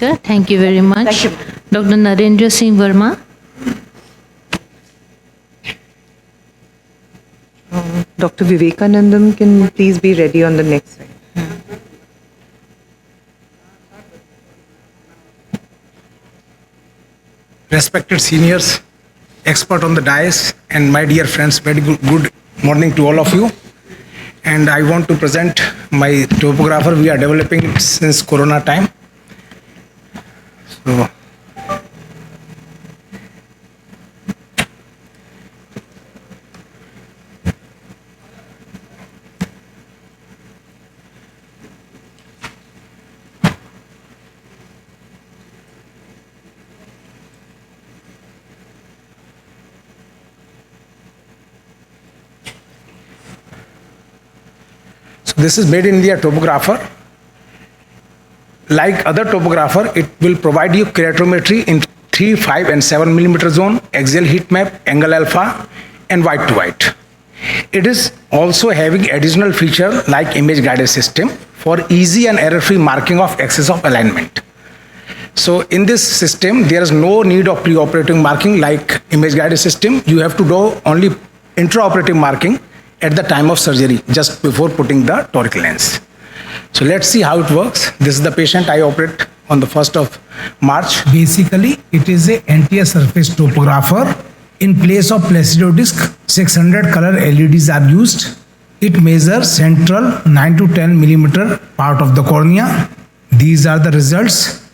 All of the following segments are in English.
Thank you very much. Thank you. Dr. Narendra Singh Verma. Dr. Vivekanandam can please be ready on the next slide. Respected seniors, expert on the dais, and my dear friends, very good morning to all of you. And I want to present my topographer we are developing since Corona time. So this is made in India topographer. Like other topographer, it will provide you keratometry in 3, 5 and 7 millimeter zone, axial heat map, angle alpha, and white to white. It is also having additional feature like image guided system for easy and error-free marking of axis of alignment. So in this system, there is no need of pre-operative marking like image guided system. You have to do only intraoperative marking at the time of surgery, just before putting the toric lens. So let's see how it works. This is the patient I operate on the 1st of March. Basically, it is a anterior surface topographer. In place of Placido disc, 600 color LEDs are used. It measures central 9 to 10 millimeter part of the cornea. These are the results.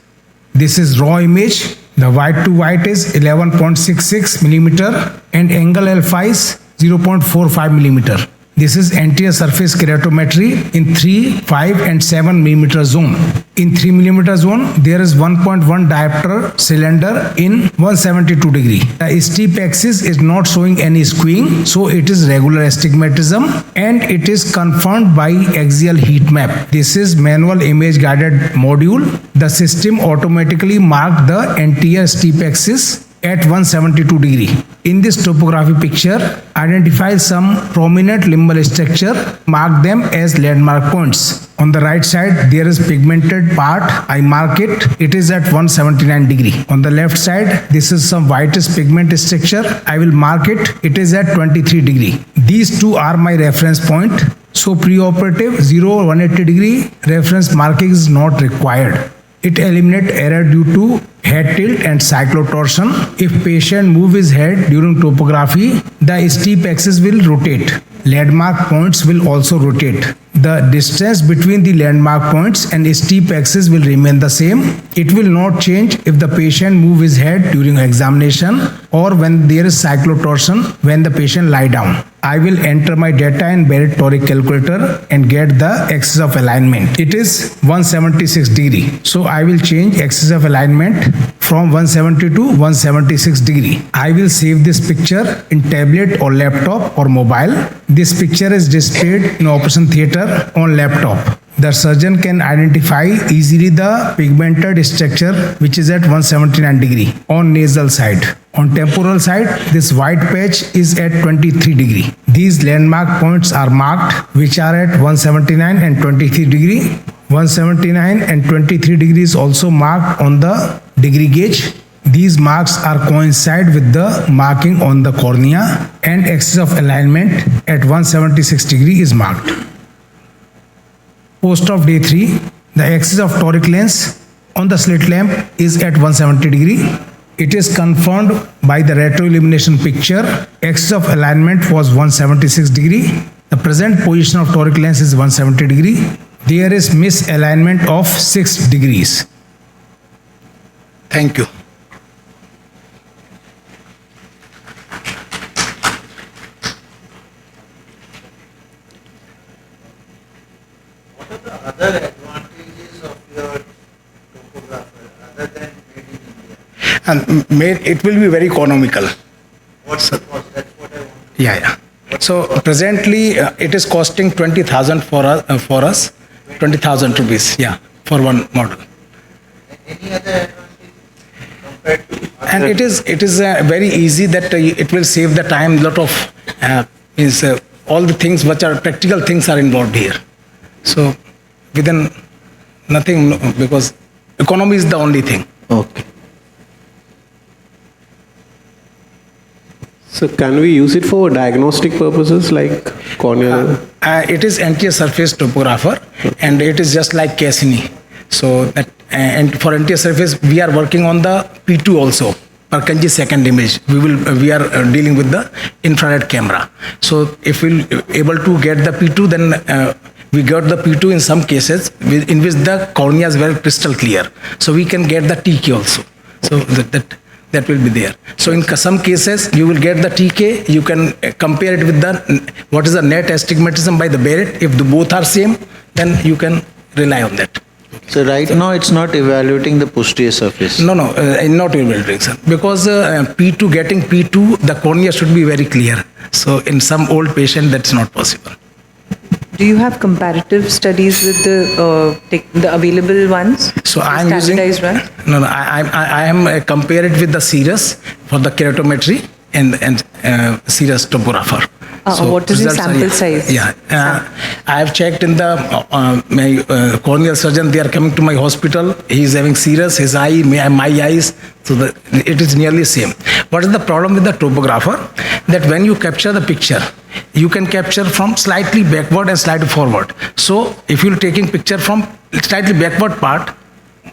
This is raw image. The white to white is 11.66 millimeter and angle alpha is 0.45 millimeter. This is anterior surface keratometry in 3, 5 and 7 millimeter zone. In 3 millimeter zone, there is 1.1 diopter cylinder in 172 degree. The steep axis is not showing any skewing, so it is regular astigmatism and it is confirmed by axial heat map. This is manual image guided module. The system automatically marked the anterior steep axis at 172 degree. In this topography picture, identify some prominent limbal structure, mark them as landmark points. On the right side, there is pigmented part. I mark it. It is at 179 degree. On the left side, this is some whitish pigment structure. I will mark it. It is at 23 degree. These two are my reference point. So preoperative 0 or 180 degree reference marking is not required. It eliminates error due to head tilt and cyclotorsion. If patient moves his head during topography, the steep axis will rotate. Landmark points will also rotate. The distance between the landmark points and steep axis will remain the same. It will not change if the patient moves his head during examination or when there is cyclotorsion when the patient lie down. I will enter my data in Barrett toric calculator and get the axis of alignment. It is 176 degree. So I will change axis of alignment from 170 to 176 degree. I will save this picture in tablet or laptop or mobile. This picture is displayed in operation theater on laptop. The surgeon can identify easily the pigmented structure which is at 179 degree on nasal side. On temporal side, this white patch is at 23 degree. These landmark points are marked which are at 179 and 23 degree. 179 and 23 degrees also marked on the degree gauge. These marks are coincide with the marking on the cornea and axis of alignment at 176 degree is marked. Post of day 3, the axis of toric lens on the slit lamp is at 170 degree. It is confirmed by the retroillumination picture. Axis of alignment was 176 degree. The present position of toric lens is 170 degree. There is misalignment of 6 degrees. Thank you. What are the other advantages of your topographer other than made in India? And it will be very economical. What's the cost? That's what I want to Yeah. So presently it is costing 20,000 for us, 20,000 rupees. Yeah, for one model. Any other advantage compared to other? And it is very easy that it will save the time. Lot of all the things which are practical things are involved here. So within nothing, because economy is the only thing. Okay. So can we use it for diagnostic purposes like corneal? It is anterior surface topographer, and it is just like Cassini. So that and for anterior surface, we are working on the P2 also. Per Kanji second image, we are dealing with the infrared camera. So if we'll able to get the P2, then we got the P2 in some cases in which the cornea is very crystal clear. So we can get the TK also. So that will be there. So in some cases you will get the TK. You can compare it with the what is the net astigmatism by the Barrett. If the both are same, then you can rely on that. So right now it's not evaluating the posterior surface. No, not evaluating, sir. Because P2, getting P2, the cornea should be very clear. So in some old patient, that's not possible. Do you have comparative studies with the available ones? So The I am using standardized ones? no. I am compared with the Cirrus for the keratometry and Cirrus topographer. What is your results are- sample size? Yeah, I have checked in the my corneal surgeon. They are coming to my hospital. He is having Cirrus, his eye, my eyes. So it is nearly same. What is the problem with the topographer? That when you capture the picture, you can capture from slightly backward and slightly forward. So if you're taking picture from slightly backward part,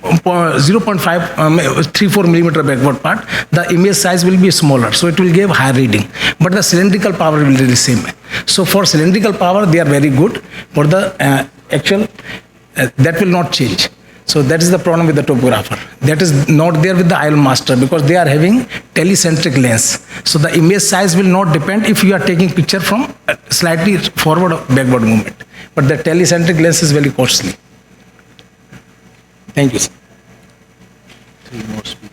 0.534 millimeter backward part, the image size will be smaller, so it will give higher reading, but the cylindrical power will be the same. So for cylindrical power they are very good, for the actual that will not change. So that is the problem with the topographer. That is not there with the IOL master, because they are having telecentric lens. So the image size will not depend if you are taking picture from slightly forward or backward movement, but the telecentric lens is very costly. Thank you, sir. 3 more speakers.